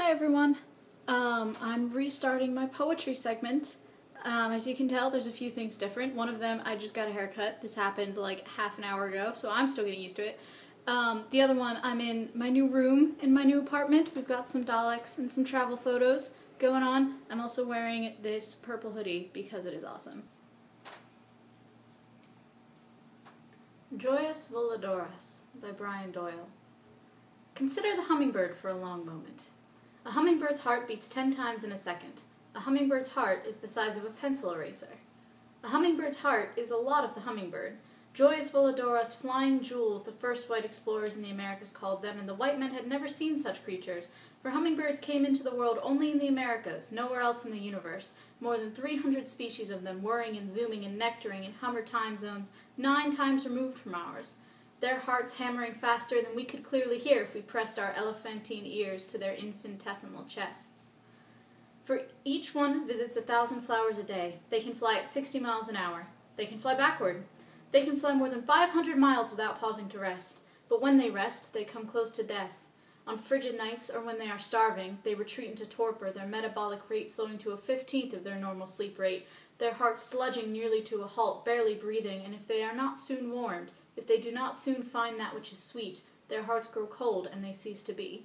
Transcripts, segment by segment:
Hi everyone. I'm restarting my poetry segment. As you can tell, there's a few things different. One of them, I just got a haircut. This happened like half an hour ago, so I'm still getting used to it. The other one, I'm in my new room in my new apartment. We've got some Daleks and some travel photos going on. I'm also wearing this purple hoodie because it is awesome. Joyas, Voladoras by Doyle. Consider the hummingbird for a long moment. A hummingbird's heart beats 10 times in a second. A hummingbird's heart is the size of a pencil eraser. A hummingbird's heart is a lot of the hummingbird. Joyas, Voladoras, flying jewels, the first white explorers in the Americas called them, and the white men had never seen such creatures, for hummingbirds came into the world only in the Americas, nowhere else in the universe, more than 300 species of them whirring and zooming and nectaring in Hummer time zones 9 times removed from ours. Their hearts hammering faster than we could clearly hear if we pressed our elephantine ears to their infinitesimal chests. For each one visits 1,000 flowers a day. They can fly at 60 miles an hour. They can fly backward. They can fly more than 500 miles without pausing to rest. But when they rest, they come close to death. On frigid nights, or when they are starving, they retreat into torpor, their metabolic rate slowing to a 15th of their normal sleep rate, their hearts sludging nearly to a halt, barely breathing, and if they are not soon warmed, if they do not soon find that which is sweet, their hearts grow cold and they cease to be.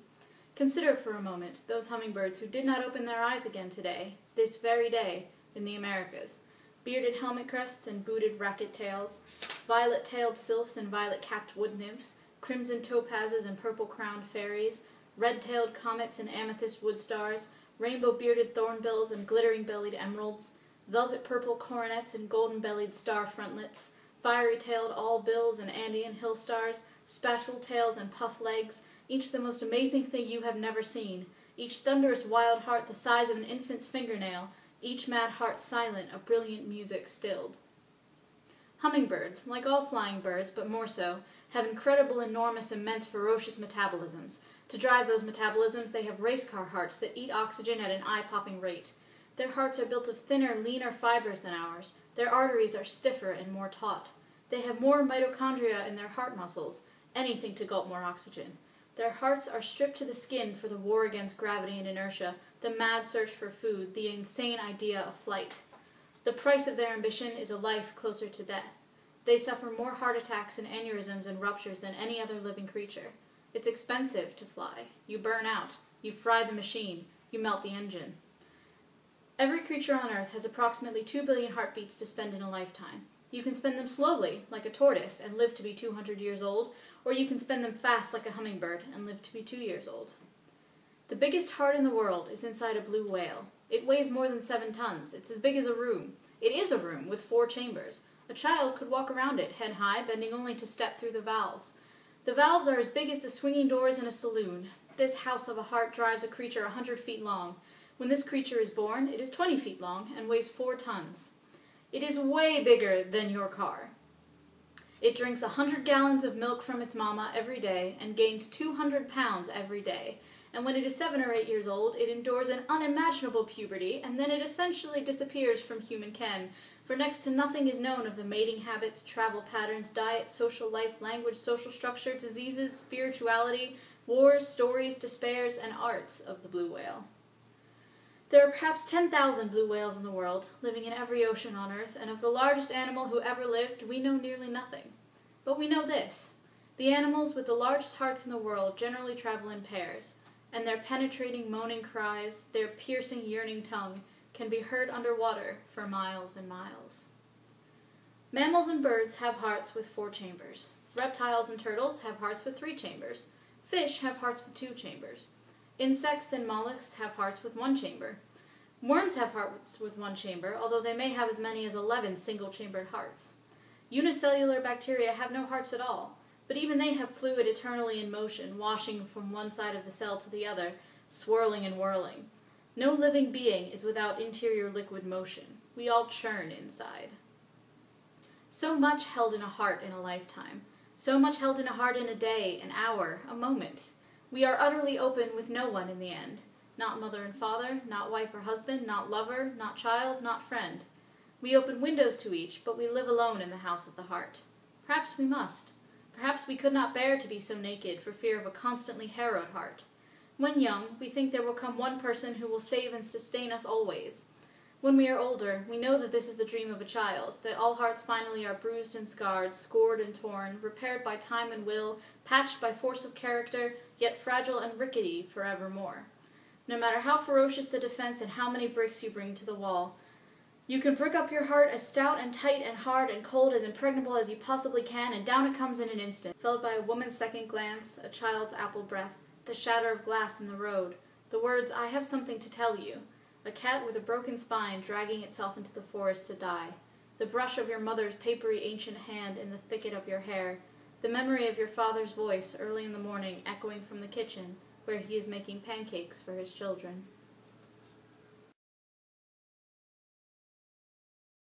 Consider for a moment those hummingbirds who did not open their eyes again today, this very day, in the Americas. Bearded helmet crests and booted racket tails, violet-tailed sylphs and violet-capped wood nymphs, crimson topazes and purple-crowned fairies, red-tailed comets and amethyst wood stars, rainbow-bearded thornbills and glittering-bellied emeralds, velvet-purple coronets and golden-bellied star frontlets, fiery-tailed all-bills and Andean hill stars, spatule-tails and puff-legs, each the most amazing thing you have never seen, each thunderous wild heart the size of an infant's fingernail, each mad heart silent, a brilliant music stilled. Hummingbirds, like all flying birds, but more so, have incredible, enormous, immense, ferocious metabolisms. To drive those metabolisms, they have race car hearts that eat oxygen at an eye-popping rate. Their hearts are built of thinner, leaner fibers than ours. Their arteries are stiffer and more taut. They have more mitochondria in their heart muscles, anything to gulp more oxygen. Their hearts are stripped to the skin for the war against gravity and inertia, the mad search for food, the insane idea of flight. The price of their ambition is a life closer to death. They suffer more heart attacks and aneurysms and ruptures than any other living creature. It's expensive to fly. You burn out. You fry the machine. You melt the engine. Every creature on Earth has approximately 2 billion heartbeats to spend in a lifetime. You can spend them slowly, like a tortoise, and live to be 200 years old, or you can spend them fast like a hummingbird and live to be 2 years old. The biggest heart in the world is inside a blue whale. It weighs more than 7 tons. It's as big as a room. It is a room with 4 chambers. A child could walk around it, head high, bending only to step through the valves. The valves are as big as the swinging doors in a saloon. This house of a heart drives a creature 100 feet long. When this creature is born, it is 20 feet long and weighs 4 tons. It is way bigger than your car. It drinks 100 gallons of milk from its mama every day and gains 200 pounds every day. And when it is 7 or 8 years old, it endures an unimaginable puberty, and then it essentially disappears from human ken, for next to nothing is known of the mating habits, travel patterns, diet, social life, language, social structure, diseases, spirituality, wars, stories, despairs, and arts of the blue whale. There are perhaps 10,000 blue whales in the world, living in every ocean on Earth, and of the largest animal who ever lived, we know nearly nothing. But we know this. The animals with the largest hearts in the world generally travel in pairs, and their penetrating moaning cries, their piercing yearning tongue, can be heard underwater for miles and miles. Mammals and birds have hearts with 4 chambers. Reptiles and turtles have hearts with 3 chambers. Fish have hearts with 2 chambers. Insects and mollusks have hearts with 1 chamber. Worms have hearts with 1 chamber, although they may have as many as 11 single-chambered hearts. Unicellular bacteria have no hearts at all, but even they have fluid eternally in motion, washing from one side of the cell to the other, swirling and whirling. No living being is without interior liquid motion. We all churn inside. So much held in a heart in a lifetime. So much held in a heart in a day, an hour, a moment. We are utterly open with no one in the end. Not mother and father, not wife or husband, not lover, not child, not friend. We open windows to each, but we live alone in the house of the heart. Perhaps we must. Perhaps we could not bear to be so naked for fear of a constantly harrowed heart. When young, we think there will come one person who will save and sustain us always. When we are older, we know that this is the dream of a child, that all hearts finally are bruised and scarred, scored and torn, repaired by time and will, patched by force of character, yet fragile and rickety forevermore. No matter how ferocious the defense and how many bricks you bring to the wall, you can brick up your heart as stout and tight and hard and cold as impregnable as you possibly can, and down it comes in an instant, followed by a woman's second glance, a child's apple breath, the shatter of glass in the road, the words, "I have something to tell you," a cat with a broken spine dragging itself into the forest to die, the brush of your mother's papery ancient hand in the thicket of your hair, the memory of your father's voice early in the morning echoing from the kitchen, where he is making pancakes for his children.